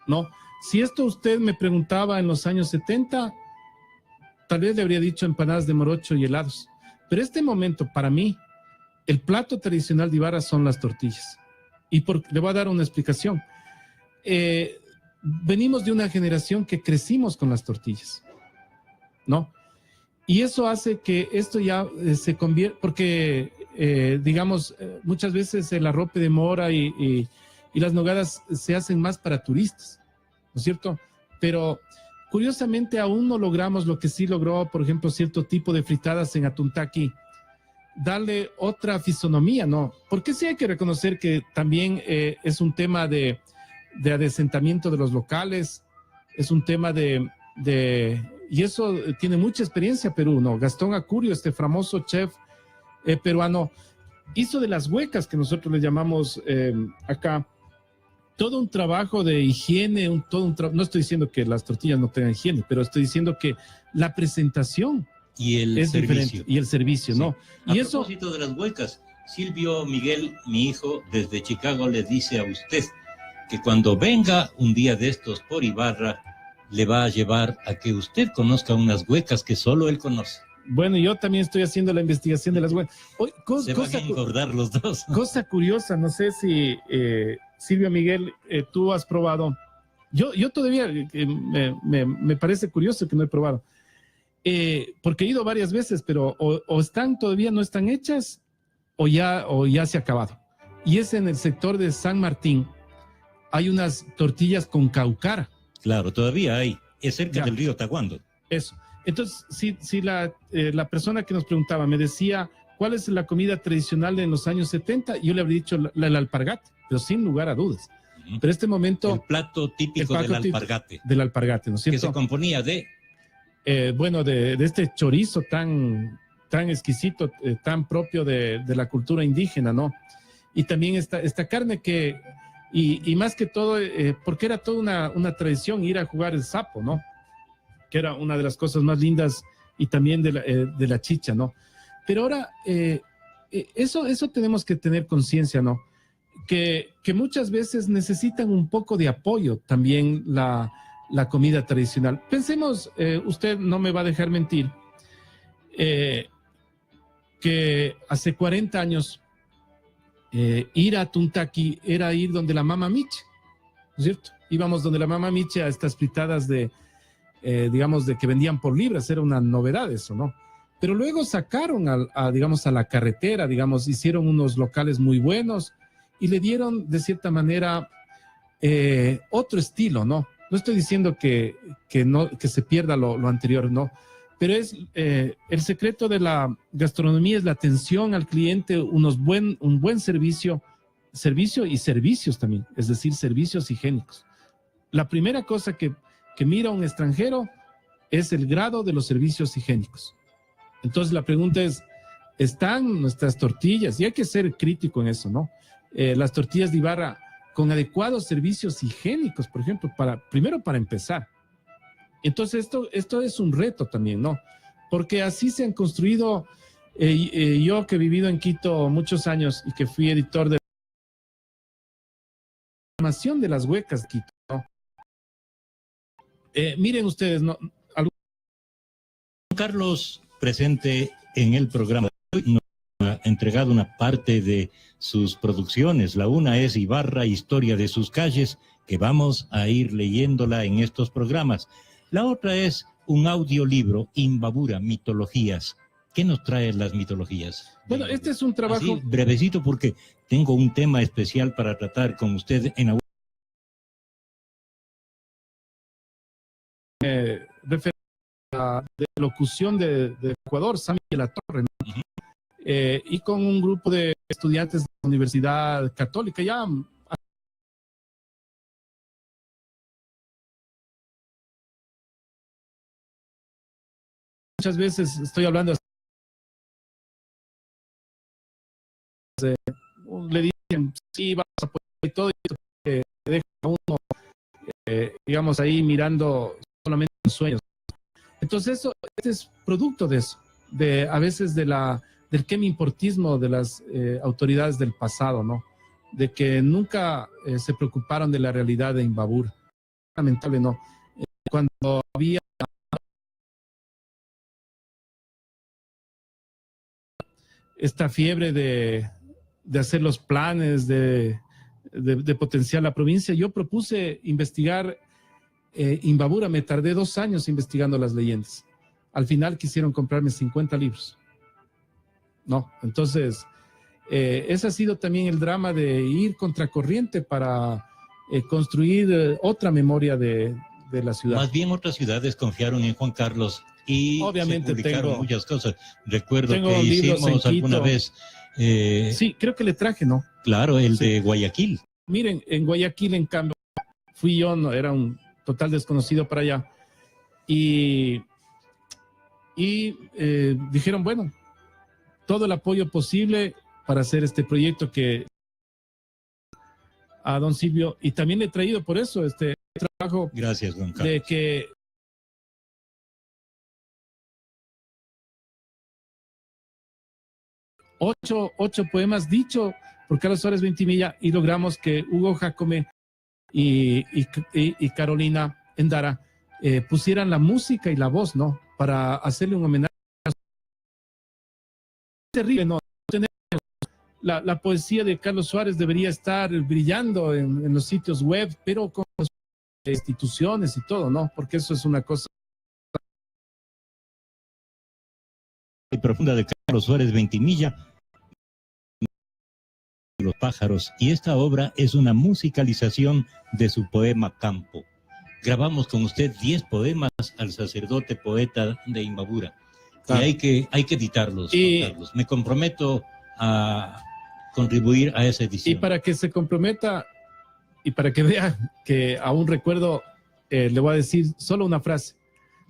¿no? Si esto usted me preguntaba en los años 70, tal vez le habría dicho empanadas de morocho y helados. Pero este momento, para mí, el plato tradicional de Ibarra son las tortillas. Le voy a dar una explicación. Venimos de una generación que crecimos con las tortillas, ¿no? Y eso hace que esto ya se convierta, porque, digamos, muchas veces el arrope de mora y las nogadas se hacen más para turistas, ¿no es cierto? Pero curiosamente aún no logramos lo que sí logró, por ejemplo, cierto tipo de fritadas en Atuntaqui, darle otra fisonomía, ¿no? Porque sí hay que reconocer que también es un tema de adesentamiento de los locales, es un tema y eso tiene mucha experiencia Perú, ¿no? Gastón Acurio, este famoso chef peruano, hizo de las huecas, que nosotros le llamamos acá, todo un trabajo de higiene, no estoy diciendo que las tortillas no tengan higiene, pero estoy diciendo que la presentación es diferente, y el servicio, ¿no? Y a propósito de las huecas, Silvio Miguel, mi hijo, desde Chicago, le dice a usted que cuando venga un día de estos por Ibarra, le va a llevar a que usted conozca unas huecas que solo él conoce. Bueno, yo también estoy haciendo la investigación de las huecas. Se van a engordar los dos. Cosa curiosa, no sé si Silvio Miguel, tú has probado. Yo todavía me parece curioso que no he probado. Porque he ido varias veces, pero o están todavía no están hechas o ya se ha acabado. Y es en el sector de San Martín. Hay unas tortillas con caucara. Claro, todavía hay. Es cerca del río Taguando. Eso. Entonces, si la persona que nos preguntaba me decía cuál es la comida tradicional en los años 70, yo le habría dicho el alpargate, pero sin lugar a dudas. Pero este momento... El plato típico del alpargate. Del alpargate, ¿no es cierto? Que se componía de... bueno, de este chorizo tan exquisito, tan propio de la cultura indígena, ¿no? Y también esta carne que... Y más que todo, porque era toda una tradición ir a jugar el sapo, ¿no? Que era una de las cosas más lindas y también de la chicha, ¿no? Pero ahora, eso tenemos que tener conciencia, ¿no? Que muchas veces necesitan un poco de apoyo también la comida tradicional. Pensemos, usted no me va a dejar mentir, que hace 40 años ir a Atuntaqui era ir donde la Mama Miche, ¿no es cierto? Íbamos donde la Mama Miche a estas fritadas digamos, de que vendían por libras, era una novedad eso, ¿no? Pero luego sacaron digamos, a la carretera, digamos, hicieron unos locales muy buenos y le dieron, de cierta manera, otro estilo, ¿no? No estoy diciendo que se pierda lo anterior, no, pero el secreto de la gastronomía es la atención al cliente, un buen servicio y servicios también, es decir, servicios higiénicos. La primera cosa que mira un extranjero es el grado de los servicios higiénicos. Entonces la pregunta es, ¿están nuestras tortillas? Y hay que ser crítico en eso, ¿no? Las tortillas de Ibarra con adecuados servicios higiénicos, por ejemplo, primero para empezar. Entonces esto es un reto también, ¿no? Porque así se han construido, yo que he vivido en Quito muchos años y que fui editor de la información de las huecas de Quito, ¿no? Miren ustedes, ¿no? Carlos, presente en el programa de hoy, nos ha entregado una parte de sus producciones. La una es Ibarra, historia de sus calles, que vamos a ir leyéndola en estos programas. La otra es un audiolibro, Imbabura, mitologías. ¿Qué nos trae las mitologías? Bueno, este es un trabajo... Así, brevecito, porque tengo un tema especial para tratar con usted en referente a de locución de Ecuador, Sammy de la Torre, ¿no? Y con un grupo de estudiantes de la Universidad Católica, ya muchas veces estoy hablando, le dicen, sí, vas a poder y todo, y deja a uno, digamos, ahí mirando solamente en sueños. Entonces este es producto de eso, a veces del quemiportismo de las autoridades del pasado, ¿no? de que nunca se preocuparon de la realidad de Imbabura. Lamentable no. Cuando había esta fiebre de hacer los planes, de potenciar la provincia, yo propuse investigar Imbabura. Me tardé 2 años investigando las leyendas. Al final quisieron comprarme 50 libros. No, entonces, ese ha sido también el drama de ir contracorriente para construir otra memoria de la ciudad. Más bien otras ciudades confiaron en Juan Carlos y obviamente se publicaron muchas cosas. Recuerdo tengo que libros hicimos en alguna Quito. vez... sí, creo que le traje, ¿no? Claro, el Sí. de Guayaquil. Miren, en Guayaquil, en cambio, fui yo, no, era un total desconocido para allá. Y dijeron, bueno, todo el apoyo posible para hacer este proyecto que a don Silvio, y también le he traído por eso este trabajo Gracias, Juan Carlos. de que ocho poemas dicho por Carlos Suárez Ventimilla, y logramos que Hugo Jacome y Carolina Endara pusieran la música y la voz, ¿no? Para hacerle un homenaje. Terrible, ¿no? La poesía de Carlos Suárez debería estar brillando en los sitios web, pero con las instituciones y todo, ¿no? Porque eso es una cosa Y profunda de Carlos Suárez Ventimilla, Los pájaros, y esta obra es una musicalización de su poema Campo. Grabamos con usted 10 poemas al sacerdote poeta de Imbabura. Claro. Y hay que editarlos, Juan Carlos. Me comprometo a contribuir a esa edición. Y para que se comprometa y para que vea que aún recuerdo, le voy a decir solo una frase.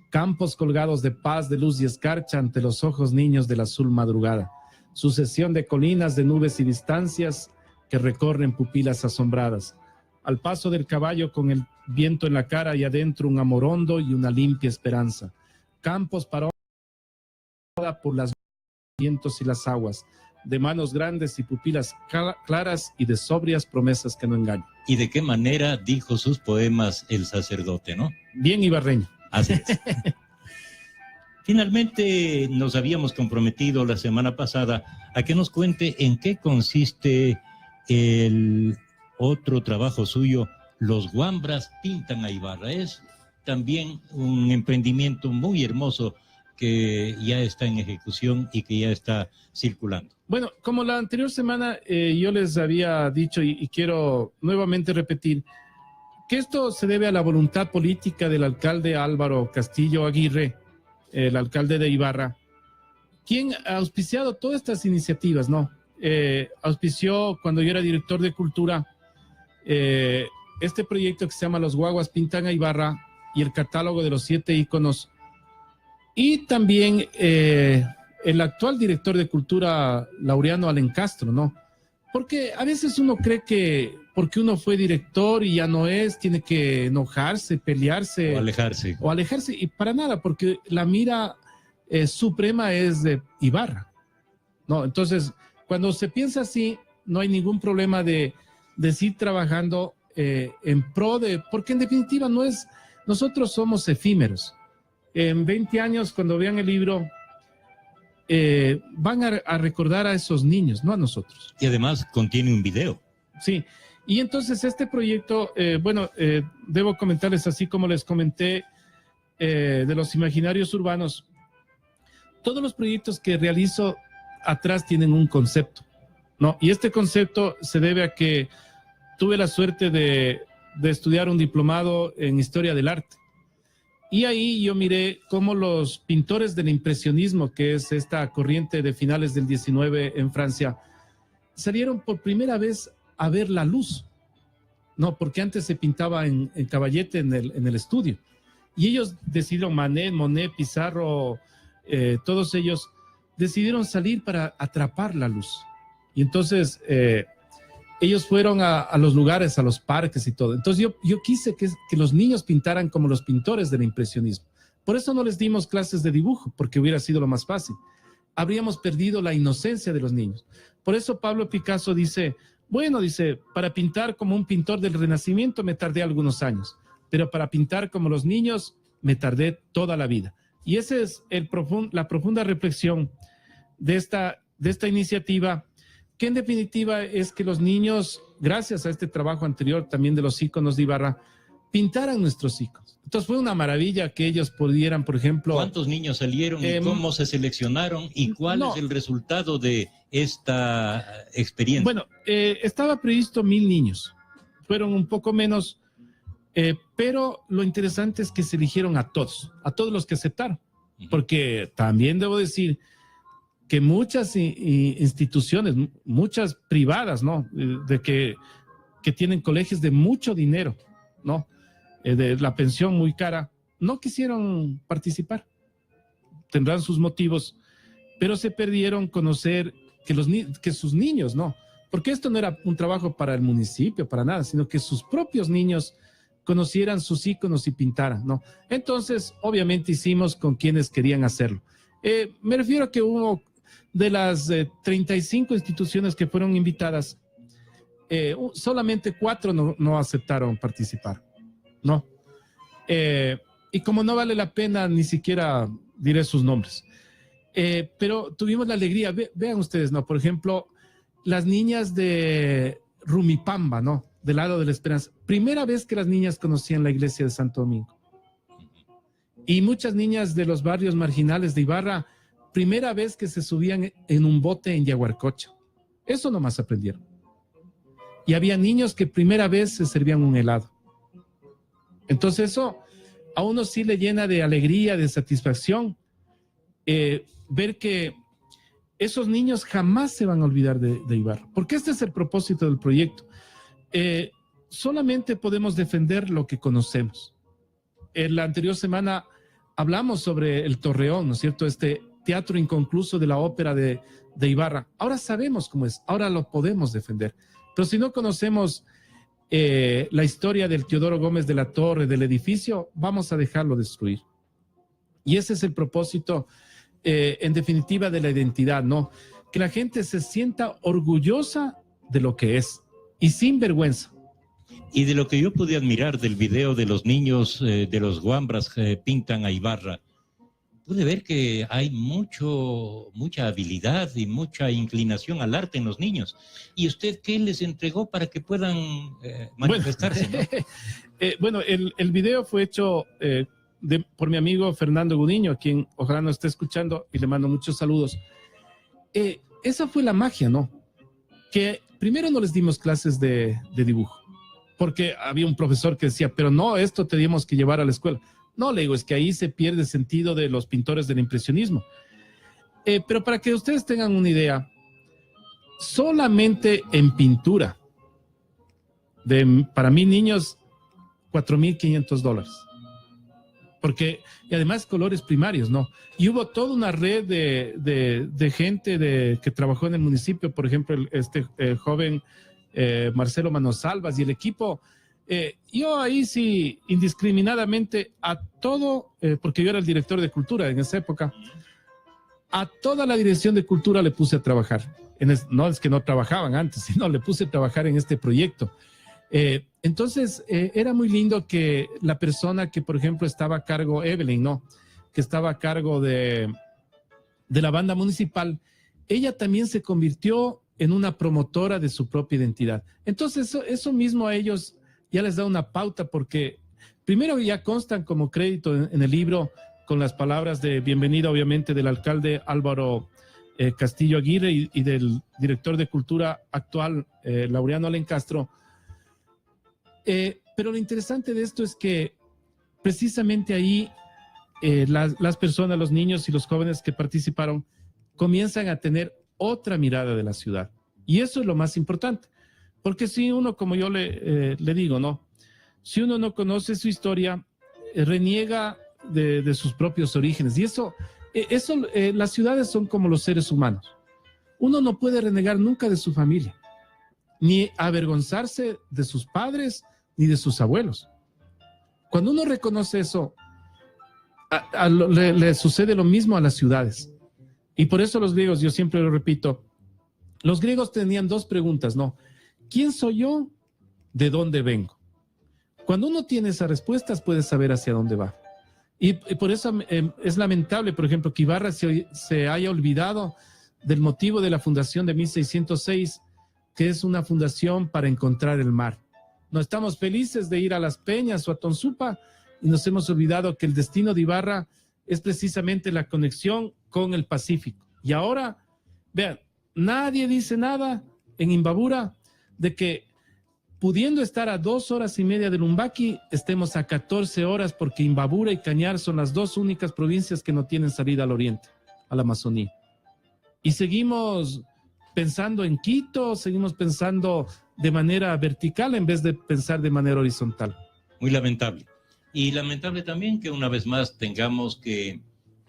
Campos colgados de paz, de luz y escarcha ante los ojos niños de la azul madrugada. Sucesión de colinas, de nubes y distancias que recorren pupilas asombradas. Al paso del caballo con el viento en la cara y adentro un amorondo y una limpia esperanza. Campos para por las vientos y las aguas, de manos grandes y pupilas claras y de sobrias promesas que no engañan. ¿Y de qué manera dijo sus poemas el sacerdote, no? Bien ibarreño. Así es. Finalmente nos habíamos comprometido la semana pasada a que nos cuente en qué consiste el otro trabajo suyo, Los Guambras Pintan a Ibarra. Es también un emprendimiento muy hermoso que ya está en ejecución y que ya está circulando. Bueno, como la anterior semana yo les había dicho y quiero nuevamente repetir, que esto se debe a la voluntad política del alcalde Álvaro Castillo Aguirre, el alcalde de Ibarra, quien ha auspiciado todas estas iniciativas, ¿no? Auspició cuando yo era director de Cultura este proyecto que se llama Los Guaguas Pintan a Ibarra y el catálogo de los 7 íconos. Y también el actual director de Cultura, Laureano Alencastro, ¿no? Porque a veces uno cree que porque uno fue director y ya no es, tiene que enojarse, pelearse. O alejarse. Y para nada, porque la mira suprema es de Ibarra, ¿no? Entonces, cuando se piensa así, no hay ningún problema de seguir trabajando en pro de, porque en definitiva no es, nosotros somos efímeros. En 20 años, cuando vean el libro, van a recordar a esos niños, no a nosotros. Y además contiene un video. Sí, y entonces este proyecto, debo comentarles así como les comenté de los imaginarios urbanos, todos los proyectos que realizo atrás tienen un concepto, ¿no? Y este concepto se debe a que tuve la suerte de estudiar un diplomado en Historia del Arte. Y ahí yo miré cómo los pintores del impresionismo, que es esta corriente de finales del 19 en Francia, salieron por primera vez a ver la luz, ¿no? Porque antes se pintaba en caballete en el estudio. Y ellos decidieron, Manet, Monet, Pizarro, todos ellos decidieron salir para atrapar la luz. Y entonces ellos fueron a los lugares, a los parques y todo. Entonces yo quise que los niños pintaran como los pintores del impresionismo. Por eso no les dimos clases de dibujo, porque hubiera sido lo más fácil. Habríamos perdido la inocencia de los niños. Por eso Pablo Picasso dice, Bueno, dice, para pintar como un pintor del Renacimiento me tardé algunos años, pero para pintar como los niños me tardé toda la vida. Y esa es la profunda reflexión de esta iniciativa, que en definitiva es que los niños, gracias a este trabajo anterior también de los íconos de Ibarra, pintaran nuestros íconos. Entonces fue una maravilla que ellos pudieran, por ejemplo... ¿Cuántos niños salieron y cómo se seleccionaron y cuál es el resultado de esta experiencia? Bueno, estaba previsto 1,000 niños. Fueron un poco menos, pero lo interesante es que se eligieron a todos los que aceptaron. Porque también debo decir que muchas instituciones, muchas privadas, ¿no? Que tienen colegios de mucho dinero, ¿no? De la pensión muy cara, no quisieron participar. Tendrán sus motivos, pero se perdieron conocer que sus niños, ¿no? Porque esto no era un trabajo para el municipio, para nada, sino que sus propios niños conocieran sus íconos y pintaran, ¿no? Entonces, obviamente hicimos con quienes querían hacerlo. Me refiero a que hubo de las 35 instituciones que fueron invitadas, solamente 4 no aceptaron participar, ¿no? Y como no vale la pena, ni siquiera diré sus nombres. Pero tuvimos la alegría, vean ustedes, ¿no? Por ejemplo, las niñas de Rumipamba, ¿no? Del lado de la Esperanza. Primera vez que las niñas conocían la iglesia de Santo Domingo. Y muchas niñas de los barrios marginales de Ibarra, primera vez que se subían en un bote en Yaguarcocha. Eso nomás aprendieron. Y había niños que primera vez se servían un helado. Entonces eso a uno sí le llena de alegría, de satisfacción, ver que esos niños jamás se van a olvidar de Ibarra. Porque este es el propósito del proyecto. Solamente podemos defender lo que conocemos. En la anterior semana hablamos sobre el Torreón, ¿no es cierto? Este teatro inconcluso de la ópera de Ibarra. Ahora sabemos cómo es, ahora lo podemos defender. Pero si no conocemos la historia del Teodoro Gómez de la Torre, del edificio, vamos a dejarlo destruir. Y ese es el propósito, en definitiva, de la identidad, ¿no? Que la gente se sienta orgullosa de lo que es y sin vergüenza. Y de lo que yo pude admirar del video de los niños, de los guambras que pintan a Ibarra, pude ver que hay mucha habilidad y mucha inclinación al arte en los niños. ¿Y usted qué les entregó para que puedan manifestarse? Bueno, ¿no? El video fue hecho por mi amigo Fernando Gudiño, a quien ojalá nos esté escuchando y le mando muchos saludos. Esa fue la magia, ¿no? Que primero no les dimos clases de dibujo, porque había un profesor que decía, pero no, esto teníamos que llevar a la escuela. No, le digo, es que ahí se pierde el sentido de los pintores del impresionismo. Pero para que ustedes tengan una idea, solamente en pintura, para mí niños, $4,500. Y además colores primarios, ¿no? Y hubo toda una red de gente que trabajó en el municipio, por ejemplo, este joven Marcelo Manosalvas y el equipo. Yo ahí sí, indiscriminadamente, a todo, porque yo era el director de cultura en esa época, a toda la dirección de cultura le puse a trabajar. No es que no trabajaban antes, sino le puse a trabajar en este proyecto. Entonces, era muy lindo que la persona que, por ejemplo, estaba a cargo, Evelyn, ¿no? Que estaba a cargo de la banda municipal, ella también se convirtió en una promotora de su propia identidad. Entonces, eso mismo a ellos ya les da una pauta, porque primero ya constan como crédito en el libro con las palabras de bienvenida, obviamente, del alcalde Álvaro Castillo Aguirre y del director de cultura actual, Laureano Alencastro. Pero lo interesante de esto es que precisamente ahí las personas, los niños y los jóvenes que participaron comienzan a tener otra mirada de la ciudad. Y eso es lo más importante. Porque si uno, como yo le digo, ¿no? Si uno no conoce su historia, reniega de sus propios orígenes. Y las ciudades son como los seres humanos. Uno no puede renegar nunca de su familia, ni avergonzarse de sus padres, ni de sus abuelos. Cuando uno reconoce eso, le sucede lo mismo a las ciudades. Y por eso los griegos, yo siempre lo repito, los griegos tenían 2 preguntas, ¿no? ¿quién soy yo? ¿De dónde vengo? Cuando uno tiene esas respuestas, puede saber hacia dónde va. Y por eso es lamentable, por ejemplo, que Ibarra se haya olvidado del motivo de la fundación de 1606, que es una fundación para encontrar el mar. No estamos felices de ir a Las Peñas o a Tonsupa y nos hemos olvidado que el destino de Ibarra es precisamente la conexión con el Pacífico. Y ahora, vean, nadie dice nada en Imbabura de que pudiendo estar a 2 horas y media de Lumbaki, estemos a 14 horas porque Imbabura y Cañar son las 2 únicas provincias que no tienen salida al oriente, a la Amazonía. Y seguimos pensando en Quito, seguimos pensando de manera vertical en vez de pensar de manera horizontal. Muy lamentable. Y lamentable también que una vez más tengamos que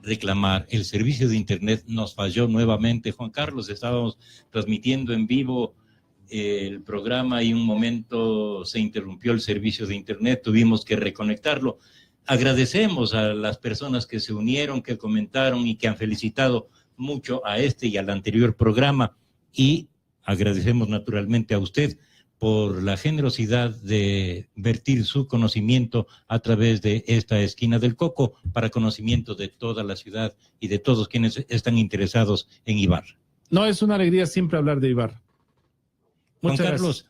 reclamar. El servicio de Internet nos falló nuevamente. Juan Carlos, estábamos transmitiendo en vivo el programa y un momento se interrumpió el servicio de Internet, tuvimos que reconectarlo. Agradecemos a las personas que se unieron, que comentaron y que han felicitado mucho a este y al anterior programa, y agradecemos naturalmente a usted por la generosidad de vertir su conocimiento a través de esta esquina del Coco para conocimiento de toda la ciudad y de todos quienes están interesados en Ibarra. No, es una alegría siempre hablar de Ibarra. Juan Carlos,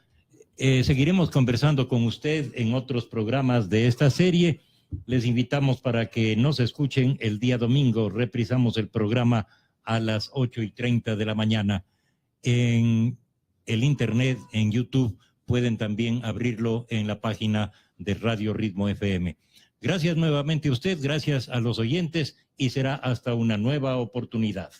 seguiremos conversando con usted en otros programas de esta serie. Les invitamos para que nos escuchen el día domingo. Reprisamos el programa a las 8:30 de la mañana. En el internet, en YouTube, pueden también abrirlo en la página de Radio Ritmo FM. Gracias nuevamente a usted, gracias a los oyentes y será hasta una nueva oportunidad.